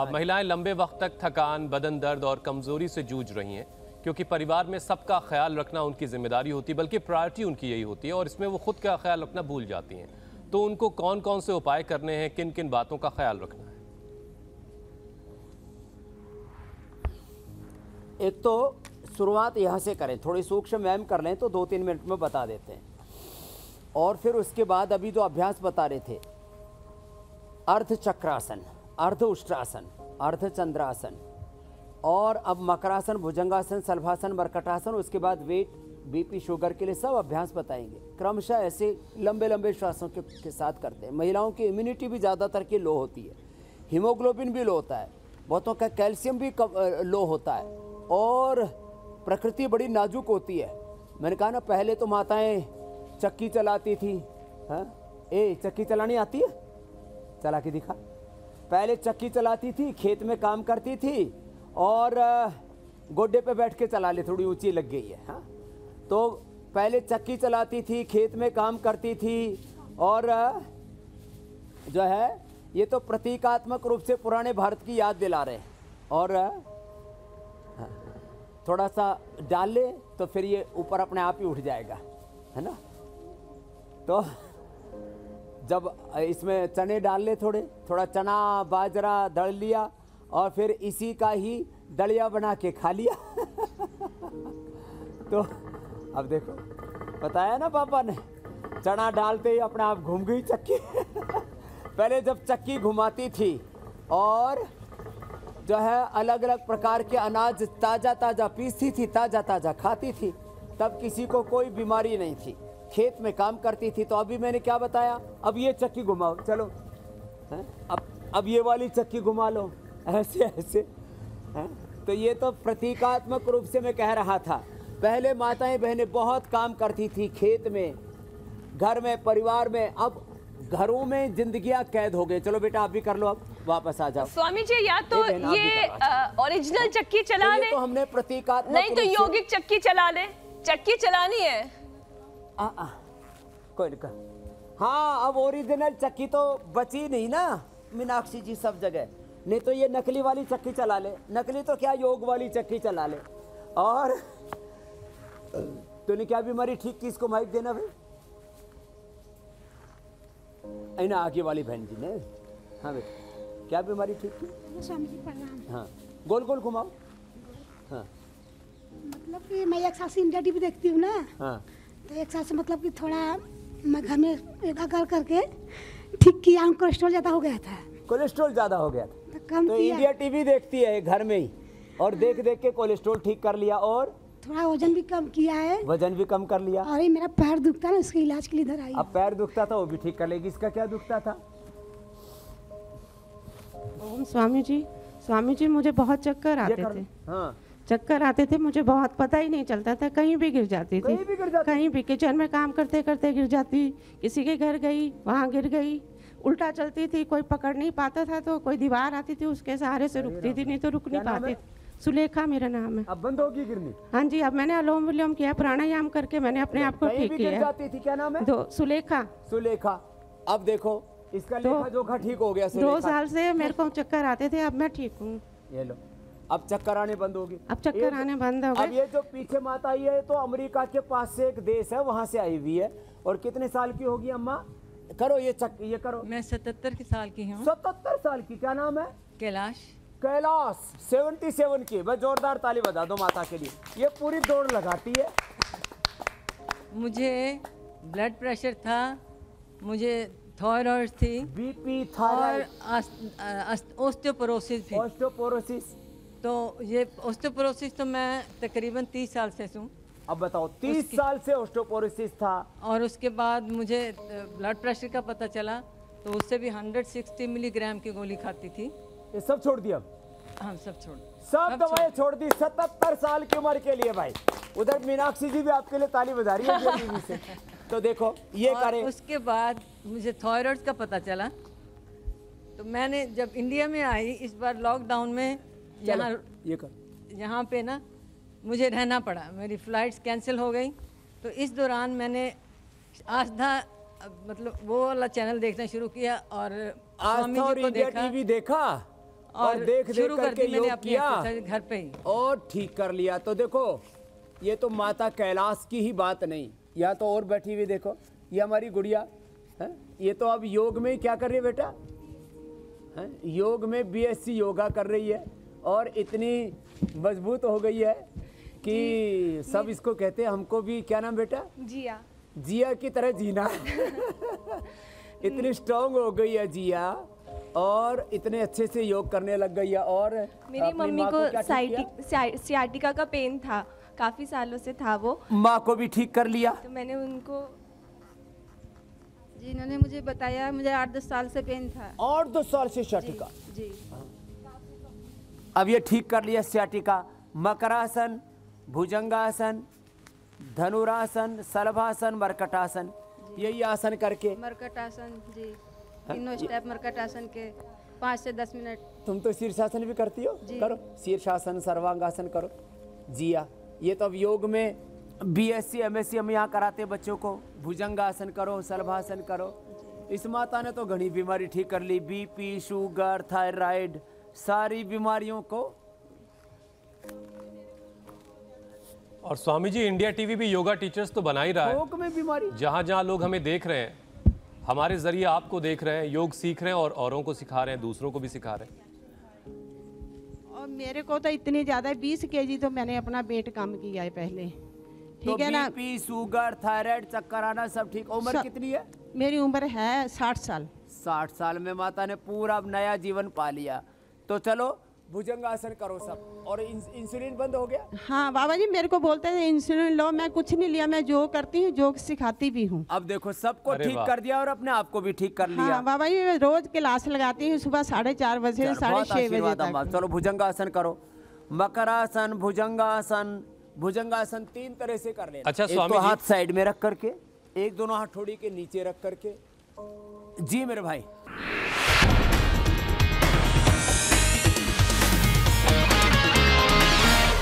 महिलाएं लंबे वक्त तक थकान, बदन दर्द और कमजोरी से जूझ रही हैं, क्योंकि परिवार में सबका ख्याल रखना उनकी जिम्मेदारी होती है, बल्कि प्रायोरिटी उनकी यही होती है और इसमें वो खुद का ख्याल रखना भूल जाती हैं। तो उनको कौन कौन से उपाय करने हैं, किन किन बातों का ख्याल रखना है? एक तो शुरुआत यहाँ से करें, थोड़ी सूक्ष्म व्यायाम कर लें तो 2-3 मिनट में बता देते हैं। और फिर उसके बाद अभी जो अभ्यास बता रहे थे, अर्ध चक्रासन, अर्ध उष्ट्रासन, अर्ध चंद्रासन, और अब मकरासन, भुजंगासन, सल्भासन, मरकटासन, उसके बाद वेट, बीपी, शुगर के लिए सब अभ्यास बताएंगे। क्रमशः ऐसे लंबे लंबे श्वासों के साथ करते हैं। महिलाओं की इम्यूनिटी भी ज़्यादातर की लो होती है, हीमोग्लोबिन भी लो होता है, बहुतों का कैल्शियम भी लो होता है, और प्रकृति बड़ी नाजुक होती है। मैंने कहा ना, पहले तो माताएं चक्की चलाती थी। हाँ, चक्की चलानी आती है? चला के दिखा। पहले चक्की चलाती थी, खेत में काम करती थी, और गोड्डे पे बैठ के चला ले, थोड़ी ऊंची लग गई है। हाँ, तो पहले चक्की चलाती थी, खेत में काम करती थी, और जो है ये तो प्रतीकात्मक रूप से पुराने भारत की याद दिला रहे हैं। और थोड़ा सा डाल ले तो फिर ये ऊपर अपने आप ही उठ जाएगा, है ना। तो जब इसमें चने डाल ले, थोड़ा चना बाजरा दल लिया, और फिर इसी का ही दलिया बना के खा लिया। तो अब देखो, बताया ना पापा ने, चना डालते ही अपने आप घूम गई चक्की। पहले जब चक्की घुमाती थी और जो है अलग अलग प्रकार के अनाज ताज़ा ताज़ा पीसती थी, ताज़ा ताज़ा खाती थी, तब किसी को कोई बीमारी नहीं थी, खेत में काम करती थी। तो अभी मैंने क्या बताया, अब ये चक्की घुमाओ, चलो है? अब ये वाली चक्की घुमा लो, ऐसे ऐसे है? तो ये तो प्रतीकात्मक रूप से मैं कह रहा था। पहले माताएं बहनें बहुत काम करती थी, खेत में, घर में, परिवार में। अब घरों में जिंदगियां कैद हो गए। चलो बेटा आप भी कर लो, अब वापस आ जाओ। स्वामी जी, या तो ये ओरिजिनल चक्की चला ले, तो हमने प्रतीकात्मक, नहीं तो यौगिक चक्की चला ले। चक्की चलानी है कोई नहीं। हाँ, अब ओरिजिनल चक्की तो बची नहीं ना मीनाक्षी जी सब जगह, नहीं तो ये नकली वाली चक्की चला ले। नकली तो क्या, योग वाली चक्की चला ले। और तूने क्या बीमारी ठीक की, इसको माइक देना भाई। ना आगे वाली बहन जी ने, हाँ बेटा, क्या बीमारी ठीक की? स्वामी जी प्रणाम। हाँ, गोल गोल घुमाओ। हाँ, मतलब कि मैं एक साल से इंडिया टीवी देखती हूँ ना। हाँ, तो एक साल से मतलब कि थोड़ा मैं घर में योगा कर करके ठीक किया हूँ। कोलेस्ट्रॉल ज़्यादा हो गया था। कोलेस्ट्रॉल ज़्यादा हो गया था तो कम तो किया। इंडिया टीवी देखती है घर में ही, और देख देख के कोलेस्ट्रॉल ठीक कर लिया, और थोड़ा वजन भी कम किया है। वजन भी कम कर लिया। और ये मेरा पैर दुखता ना, उसके इलाज के लिए इधर आई। अब पैर दुखता था वो भी ठीक कर लेगी। इसका क्या दुखता था? ओम स्वामी जी मुझे बहुत चक्कर आते थे। हाँ, चक्कर आते थे, मुझे बहुत पता ही नहीं चलता था, कहीं भी गिर जाती थी। कहीं भी किचन में काम करते करते गिर जाती, किसी के घर गई वहाँ गिर गई, उल्टा चलती थी, कोई पकड़ नहीं पाता था, तो कोई दीवार आती थी उसके सहारे से रुकती थी, नहीं तो रुक नहीं पाती। सुलेखा मेरा नाम है। अब बंद होगी गिरनी? हाँ जी, अब मैंने अनुलोम विलोम किया, प्राणायाम करके मैंने अपने आप को ठीक किया। जाती थी, क्या नाम है? सुलेखा। अब देखो इसका लेखा जोखा ठीक हो गया। 2 साल से मेरे को चक्कर आते थे, अब मैं ठीक हूँ। ये लो, अब चक्कर आने बंद होगी। अब चक्कर आने बंद हो गए। अब ये जो पीछे माता आई है तो अमेरिका के पास से एक देश है, वहाँ से आई हुई है। और कितने साल की होगी अम्मा? करो ये ये करो। मैं 77 साल की हूँ। 77 साल की। क्या नाम है? कैलाश। 77 की। बस जोरदार ताली बजा दो माता के लिए। ये पूरी दौड़ लगाती है। मुझे ब्लड प्रेशर था, मुझे थायराइड थी, बीपी, थायराइड, और ऑस्टियोपोरोसिस थी। ऑस्टियोपोरोसिस, तो ये ऑस्टियोपोरोसिस तो मैं तकरीबन 30 साल से हूँ। अब बताओ, 30 साल से ऑस्टियोपोरोसिस था। और उसके बाद मुझे ब्लड प्रेशर का पता चला, तो उससे भी 160 मिलीग्राम की गोली खाती थी। ये सब छोड़ दिया? हाँ, सब छोड़, सब दवाएं छोड़ दी 77 साल की उम्र के लिए। भाई उधर मीनाक्षी जी भी आपके लिए ताली बजा रही है टीवी से। तो देखो ये करें। उसके बाद मुझे थायराइड का पता चला, तो मैंने जब इंडिया में आई इस बार लॉकडाउन में, यहाँ पे ना मुझे रहना पड़ा, मेरी फ्लाइट्स कैंसिल हो गई। तो इस दौरान मैंने आस्था, मतलब वो वाला चैनल देखना शुरू किया, और आस्था और इंडिया टीवी देखा। और देख शुरू कर करके दी मैंने योग अपनी किया एक्सरसाइज घर पे ही। और ठीक कर लिया। तो देखो ये तो माता कैलाश की ही बात नहीं, यहाँ तो और बैठी हुई देखो, ये हमारी गुड़िया है, ये तो अब योग में ही क्या कर रही है बेटा है? योग में BSc योगा कर रही है और इतनी मजबूत हो गई है कि सब इसको कहते हैं। हमको भी क्या नाम बेटा? जिया। जिया की तरह जीना इतनी स्ट्रांग हो गई है जिया और इतने अच्छे से योग करने लग गई है। और मेरी अपनी मम्मी माँ को क्या ठीक किया? सियाटिका का पेन था, काफ़ी सालों से था वो, माँ को भी ठीक कर लिया। तो मैंने उनको जी इन्होंने मुझे बताया, मुझे 8-10 साल से पेन था। और 2 साल से सियाटिका, जी अब ये ठीक कर लिया सियाटिका। मकरासन, भुजंगासन, धनुरासन, सलभासन, मरकटासन, यही आसन करके मरकटासन जी, तीनों स्टेप मरकटासन के 5 से 10 मिनट। तुम तो शीर्षासन भी करती हो, करो शीर्षासन, सर्वांगासन करो। जिया ये तो अब योग में BSc MSc हम यहाँ कराते हैं बच्चों को। भुजंगासन करो, सलभासन करो। इस माता ने तो घनी बीमारी ठीक कर ली, BP, शुगर, थायराइड, सारी बीमारियों को। और स्वामी जी इंडिया टीवी भी योगा टीचर्स तो बना ही रहा है। योग में बीमारी, जहाँ जहाँ लोग हमें देख रहे हैं, हमारे जरिए आपको देख रहे हैं, योग सीख रहे हैं और औरों को सिखा रहे हैं, दूसरों को भी सिखा रहे हैं। और मेरे को तो इतनी ज़्यादा 20 kg तो मैंने अपना वेट कम किया है पहले, ठीक है ना। BP, शुगर, थायराइड, चक्कर आना सब ठीक। उम्र कितनी है? मेरी उम्र है 60 साल। 60 साल में माता ने पूरा नया जीवन पा लिया। तो चलो भुजंगासन करो सब। और इंसुलिन बंद हो गया? हाँ बाबा जी मेरे को बोलते थे इंसुलिन लो, मैं कुछ नहीं लिया, मैं योग करती हूँ, योग सिखाती भी हूँ। अब देखो सबको अरे ठीक वाह। कर दिया और अपने आप को भी ठीक कर लिया। हाँ बाबा जी मैं रोज क्लास लगाती हूँ सुबह 4:30 बजे से बहुत 6:30 बजे आशीर्वाद तक। अम्मा। चलो भुजंगासन करो। मकरासन, भुजंगासन, भुजंगासन 3 तरह से कर लेना। अच्छा, एक स्वामी तो जी। हाथ साइड में रख करके, एक दोनों हाथ ठोड़ी के नीचे रख करके। जी मेरे भाई।